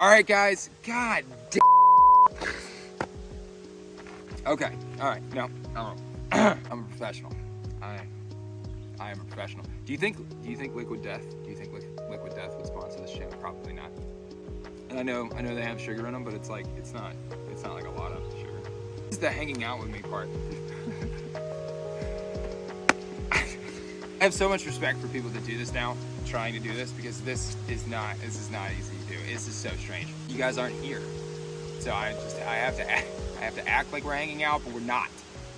All right, guys. God damn. Okay. All right. No. I'm a professional. I am a professional. Do you think Liquid Death? Do you think Liquid Death would sponsor this channel? Probably not. And I know they have sugar in them, but it's not like a lot of sugar. This is the hanging out with me part. I have so much respect for people that do this now, trying to do this, because this is not easy to do. This is so strange. You guys aren't here, so I have to act like we're hanging out, but we're not.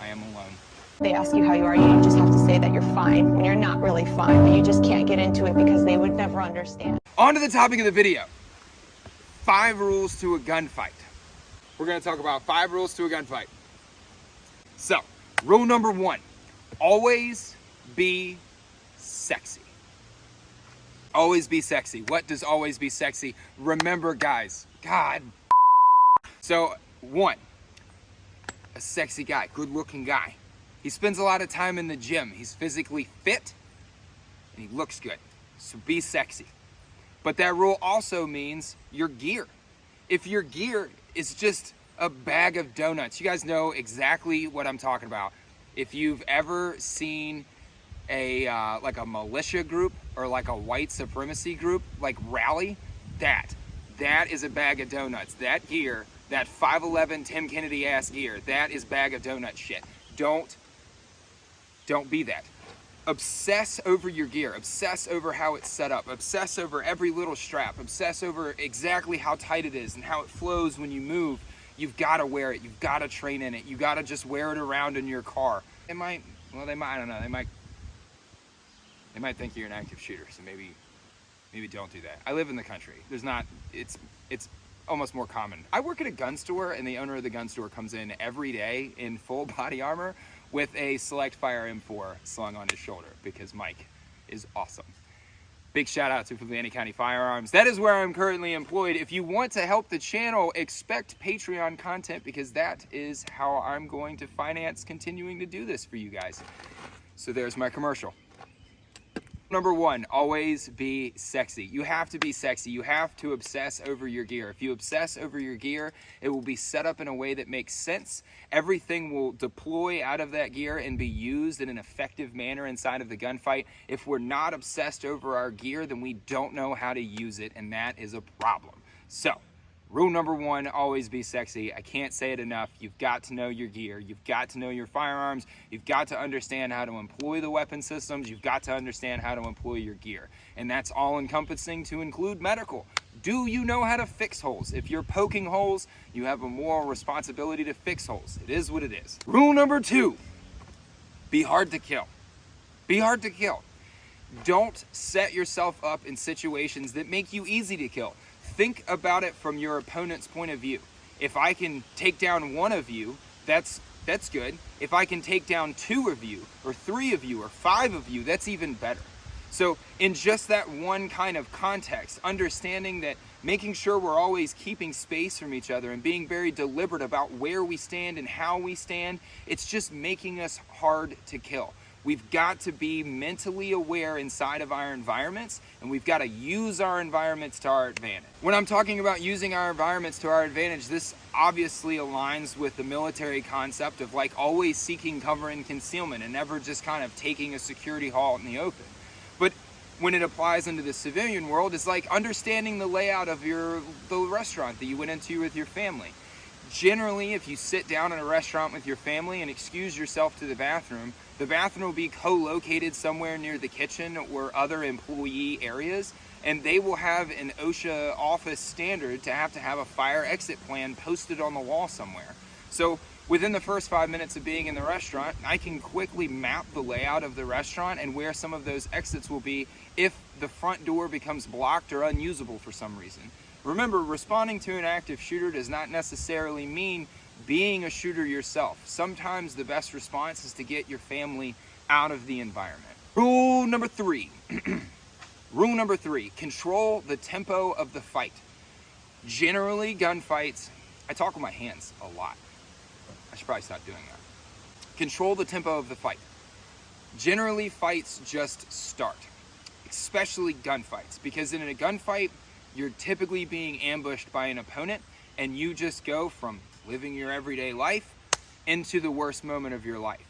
I am alone. They ask you how you are, you just have to say that you're fine when you're not really fine, but you just can't get into it because they would never understand. On to the topic of the video. 5 rules to a gunfight. We're gonna talk about 5 rules to a gunfight. So, rule number 1, always be sexy. Always be sexy. What does always be sexy? Remember, guys, God. So, 1, a sexy guy, good looking guy. He spends a lot of time in the gym. He's physically fit and he looks good. So be sexy. But that rule also means your gear. If your gear is just a bag of donuts, you guys know exactly what I'm talking about. If you've ever seen a like a militia group or like a white supremacy group, like rally, that is a bag of donuts. That gear, that 5'11" Tim Kennedy ass gear, that is bag of donut shit. Don't be that. Obsess over your gear. Obsess over how it's set up. Obsess over every little strap. Obsess over exactly how tight it is and how it flows when you move. You've got to wear it. You've got to train in it. You got to just wear it around in your car. I don't know. They might think you're an active shooter, so maybe don't do that. I live in the country. It's almost more common. I work at a gun store, and the owner of the gun store comes in every day in full body armor with a Select Fire M4 slung on his shoulder because Mike is awesome. Big shout out to Fluvanny County Firearms. That is where I'm currently employed. If you want to help the channel, expect Patreon content because that is how I'm going to finance continuing to do this for you guys. So there's my commercial. Number 1, always be sexy. You have to be sexy. You have to obsess over your gear. If you obsess over your gear, it will be set up in a way that makes sense. Everything will deploy out of that gear and be used in an effective manner inside of the gunfight. If we're not obsessed over our gear, then we don't know how to use it, and that is a problem. So, rule number 1, always be sexy. I can't say it enough. You've got to know your gear. You've got to know your firearms. You've got to understand how to employ the weapon systems. You've got to understand how to employ your gear. And that's all encompassing to include medical. Do you know how to fix holes? If you're poking holes, you have a moral responsibility to fix holes. It is what it is. Rule number 2, be hard to kill. Be hard to kill. Don't set yourself up in situations that make you easy to kill. Think about it from your opponent's point of view. If I can take down 1 of you, that's good. If I can take down 2 of you, or 3 of you, or 5 of you, that's even better. So in just that one kind of context, understanding that making sure we're always keeping space from each other and being very deliberate about where we stand and how we stand, it's just making us hard to kill. We've got to be mentally aware inside of our environments, and we've got to use our environments to our advantage. When I'm talking about using our environments to our advantage, this obviously aligns with the military concept of like always seeking cover and concealment and never just kind of taking a security halt in the open. But when it applies into the civilian world, it's like understanding the layout of the restaurant that you went into with your family. Generally, if you sit down in a restaurant with your family and excuse yourself to the bathroom will be co-located somewhere near the kitchen or other employee areas, and they will have an OSHA office standard to have a fire exit plan posted on the wall somewhere. So within the first 5 minutes of being in the restaurant, I can quickly map the layout of the restaurant and where some of those exits will be if the front door becomes blocked or unusable for some reason. Remember, responding to an active shooter does not necessarily mean being a shooter yourself. Sometimes the best response is to get your family out of the environment. Rule number 3. Rule number 3, control the tempo of the fight. Generally, gunfights, I talk with my hands a lot. I should probably stop doing that. Control the tempo of the fight. Generally, fights just start, especially gunfights, because in a gunfight, you're typically being ambushed by an opponent, and you just go from living your everyday life into the worst moment of your life.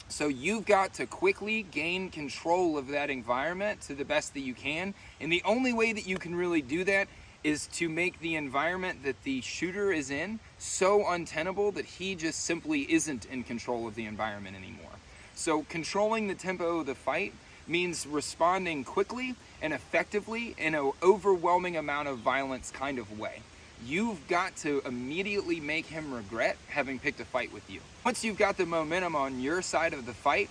So you've got to quickly gain control of that environment to the best that you can. And the only way that you can really do that is to make the environment that the shooter is in so untenable that he just simply isn't in control of the environment anymore. So controlling the tempo of the fight means responding quickly and effectively in an overwhelming amount of violence kind of way. You've got to immediately make him regret having picked a fight with you. Once you've got the momentum on your side of the fight,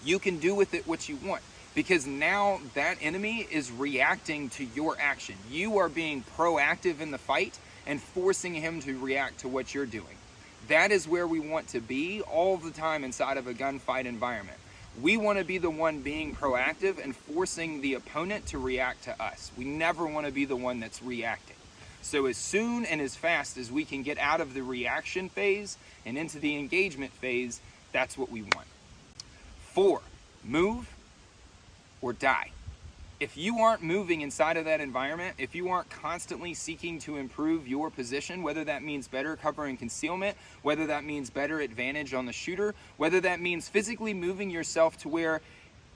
you can do with it what you want, because now that enemy is reacting to your action. You are being proactive in the fight and forcing him to react to what you're doing. That is where we want to be all the time inside of a gunfight environment. We want to be the one being proactive and forcing the opponent to react to us. We never want to be the one that's reacting. So as soon and as fast as we can get out of the reaction phase and into the engagement phase, that's what we want. 4, move or die. If you aren't moving inside of that environment, if you aren't constantly seeking to improve your position, whether that means better cover and concealment, whether that means better advantage on the shooter, whether that means physically moving yourself to where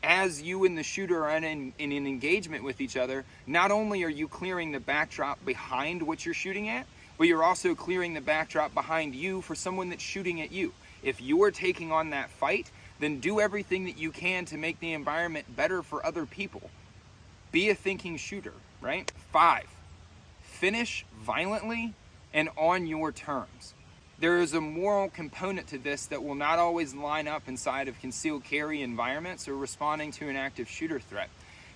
as you and the shooter are in an engagement with each other, not only are you clearing the backdrop behind what you're shooting at, but you're also clearing the backdrop behind you for someone that's shooting at you. If you are taking on that fight, then do everything that you can to make the environment better for other people. Be a thinking shooter, right? 5, finish violently and on your terms. There is a moral component to this that will not always line up inside of concealed carry environments or responding to an active shooter threat.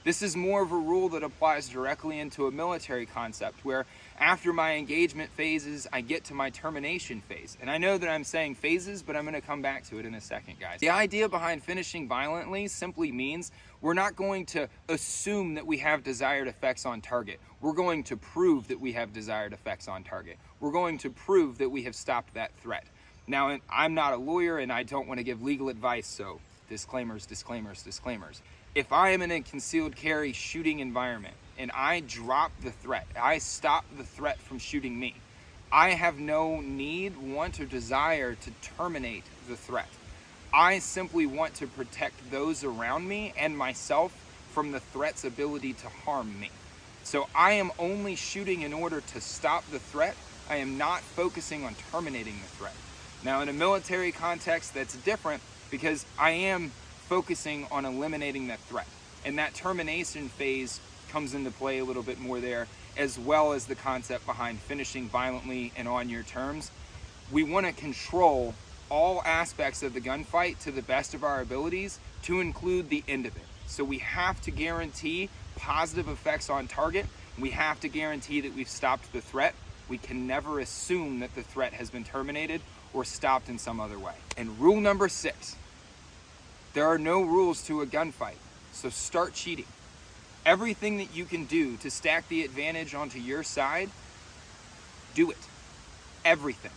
This is more of a rule that applies directly into a military concept where after my engagement phases, I get to my termination phase. And I know that I'm saying phases, but I'm going to come back to it in a second, guys. The idea behind finishing violently simply means we're not going to assume that we have desired effects on target. We're going to prove that we have desired effects on target. We're going to prove that we have stopped that threat. Now, I'm not a lawyer and I don't want to give legal advice, so disclaimers, disclaimers, disclaimers. If I am in a concealed carry shooting environment and I drop the threat, I stop the threat from shooting me, I have no need, want, or desire to terminate the threat. I simply want to protect those around me and myself from the threat's ability to harm me. So I am only shooting in order to stop the threat. I am not focusing on terminating the threat. Now, in a military context, that's different because I am focusing on eliminating that threat. And that termination phase comes into play a little bit more there, as well as the concept behind finishing violently and on your terms. We want to control all aspects of the gunfight to the best of our abilities to include the end of it. So we have to guarantee positive effects on target. We have to guarantee that we've stopped the threat. We can never assume that the threat has been terminated or stopped in some other way. And rule number 6, there are no rules to a gunfight, so start cheating. Everything that you can do to stack the advantage onto your side, do it. Everything.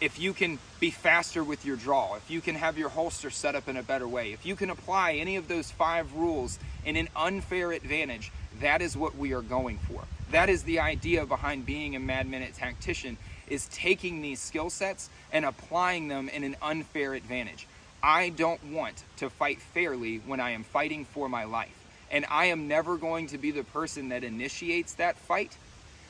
If you can be faster with your draw, if you can have your holster set up in a better way, if you can apply any of those 5 rules in an unfair advantage, that is what we are going for. That is the idea behind being a MadMinute tactician, is taking these skill sets and applying them in an unfair advantage. I don't want to fight fairly when I am fighting for my life. And I am never going to be the person that initiates that fight.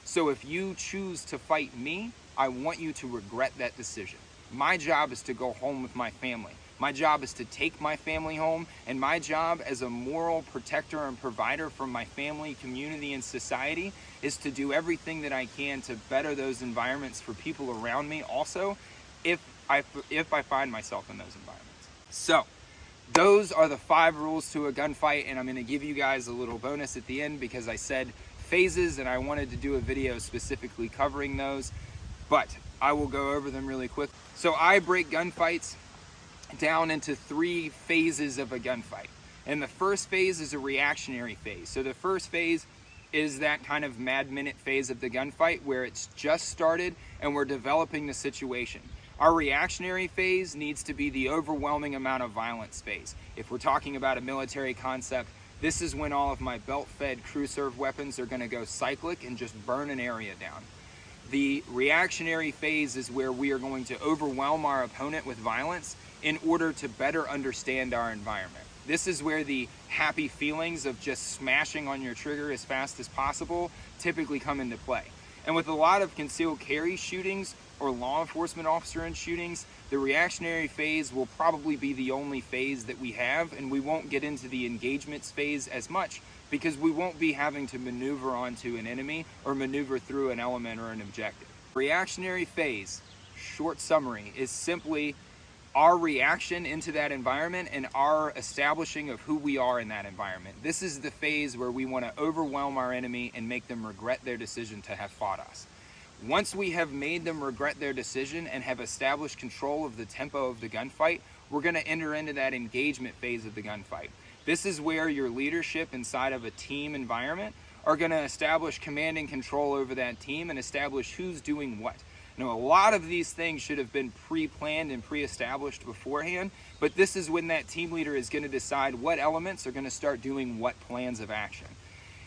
So if you choose to fight me, I want you to regret that decision. My job is to go home with my family. My job is to take my family home, and my job as a moral protector and provider for my family, community, and society is to do everything that I can to better those environments for people around me also, if I find myself in those environments. So, those are the 5 rules to a gunfight, and I'm going to give you guys a little bonus at the end because I said phases and I wanted to do a video specifically covering those, but I will go over them really quick. So I break gunfights down into 3 phases of a gunfight. And the first phase is a reactionary phase. So the first phase is that kind of MadMinute phase of the gunfight where it's just started and we're developing the situation. Our reactionary phase needs to be the overwhelming amount of violence phase. If we're talking about a military concept, This is when all of my belt-fed crew serve weapons are going to go cyclic and just burn an area down. The reactionary phase is where we are going to overwhelm our opponent with violence in order to better understand our environment. This is where the happy feelings of just smashing on your trigger as fast as possible typically come into play. And with a lot of concealed carry shootings or law enforcement officer in shootings, the reactionary phase will probably be the only phase that we have, and we won't get into the engagements phase as much because we won't be having to maneuver onto an enemy or maneuver through an element or an objective. Reactionary phase, short summary, is simply our reaction into that environment and our establishing of who we are in that environment. This is the phase where we want to overwhelm our enemy and make them regret their decision to have fought us. Once we have made them regret their decision and have established control of the tempo of the gunfight, we're going to enter into that engagement phase of the gunfight. This is where your leadership inside of a team environment are going to establish command and control over that team and establish who's doing what. Now, a lot of these things should have been pre-planned and pre-established beforehand, but this is when that team leader is going to decide what elements are going to start doing what plans of action.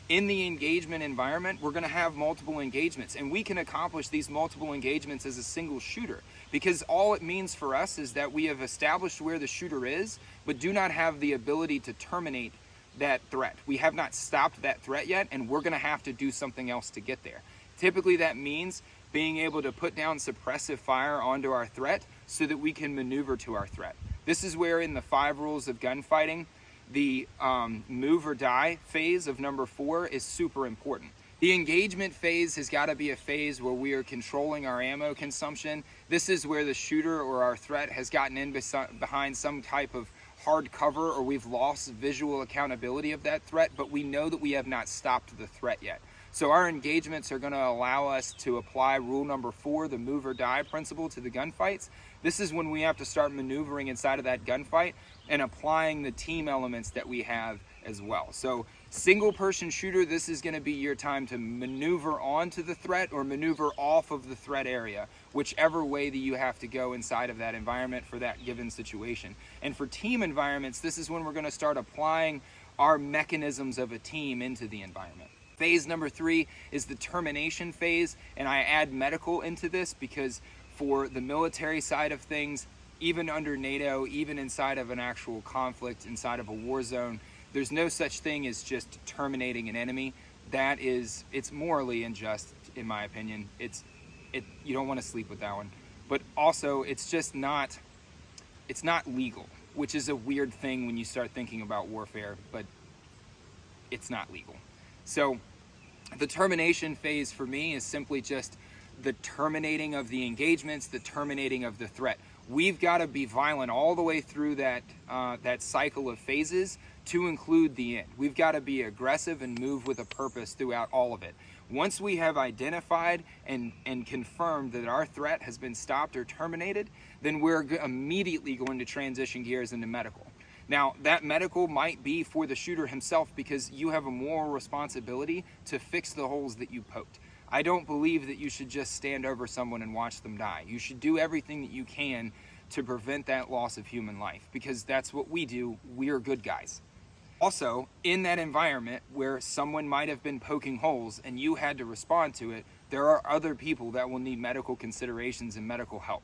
In the engagement environment, we're going to have multiple engagements, and we can accomplish these multiple engagements as a single shooter, because all it means for us is that we have established where the shooter is, but do not have the ability to terminate that threat. We have not stopped that threat yet, and we're going to have to do something else to get there. Typically, that means being able to put down suppressive fire onto our threat so that we can maneuver to our threat. This is where in the 5 rules of gunfighting, the move or die phase of number 4 is super important. The engagement phase has got to be a phase where we are controlling our ammo consumption. This is where the shooter or our threat has gotten in behind some type of hard cover, or we've lost visual accountability of that threat, but we know that we have not stopped the threat yet. So our engagements are going to allow us to apply rule number 4, the move or die principle, to the gunfights. This is when we have to start maneuvering inside of that gunfight and applying the team elements that we have as well. So single person shooter, this is going to be your time to maneuver onto the threat or maneuver off of the threat area, whichever way that you have to go inside of that environment for that given situation. And for team environments, this is when we're going to start applying our mechanisms of a team into the environment. Phase number 3 is the termination phase, and I add medical into this because for the military side of things, even under NATO, even inside of an actual conflict, inside of a war zone, there's no such thing as just terminating an enemy. It's morally unjust, in my opinion. You don't want to sleep with that one. But also, it's not legal, which is a weird thing when you start thinking about warfare, but it's not legal. So the termination phase for me is simply just the terminating of the engagements, the terminating of the threat. We've got to be violent all the way through that cycle of phases to include the end. We've got to be aggressive and move with a purpose throughout all of it. Once we have identified and confirmed that our threat has been stopped or terminated, then we're immediately going to transition gears into medical. Now, that medical might be for the shooter himself because you have a moral responsibility to fix the holes that you poked. I don't believe that you should just stand over someone and watch them die. You should do everything that you can to prevent that loss of human life because that's what we do. We are good guys. Also, in that environment where someone might have been poking holes and you had to respond to it, there are other people that will need medical considerations and medical help.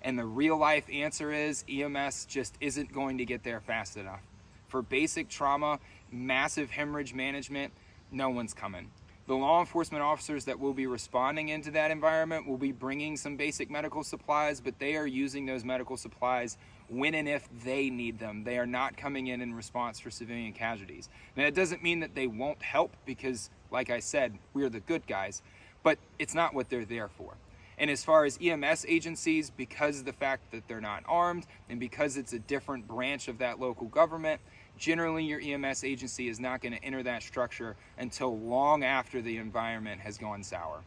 And the real life answer is EMS just isn't going to get there fast enough. For basic trauma, massive hemorrhage management, no one's coming. The law enforcement officers that will be responding into that environment will be bringing some basic medical supplies, but they are using those medical supplies when and if they need them. They are not coming in response for civilian casualties. Now, that doesn't mean that they won't help because, like I said, we're the good guys, but it's not what they're there for. And as far as EMS agencies, because of the fact that they're not armed and because it's a different branch of that local government, generally your EMS agency is not going to enter that structure until long after the environment has gone sour.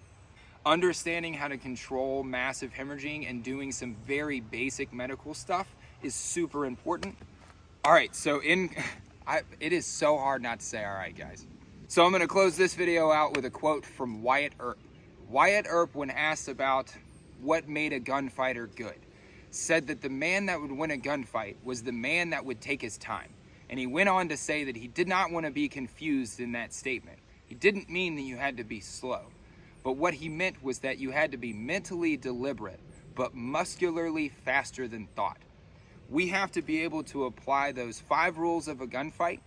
Understanding how to control massive hemorrhaging and doing some very basic medical stuff is super important. All right, so it is so hard not to say all right, guys. So I'm going to close this video out with a quote from Wyatt Earp. Wyatt Earp, when asked about what made a gunfighter good, said that the man that would win a gunfight was the man that would take his time. And he went on to say that he did not want to be confused in that statement. He didn't mean that you had to be slow, but what he meant was that you had to be mentally deliberate, but muscularly faster than thought. We have to be able to apply those 5 rules of a gunfight,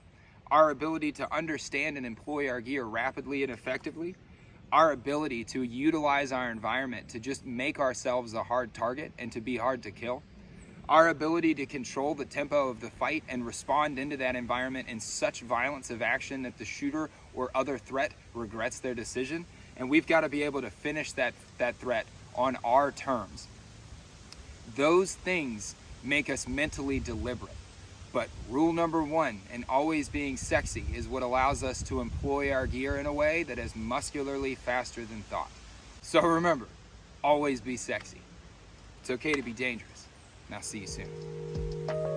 our ability to understand and employ our gear rapidly and effectively, our ability to utilize our environment to just make ourselves a hard target and to be hard to kill, our ability to control the tempo of the fight and respond into that environment in such violence of action that the shooter or other threat regrets their decision. And we've got to be able to finish that threat on our terms. Those things make us mentally deliberate. But rule number 1, and always being sexy, is what allows us to employ our gear in a way that is muscularly faster than thought. So remember, always be sexy. It's okay to be dangerous. And I'll see you soon.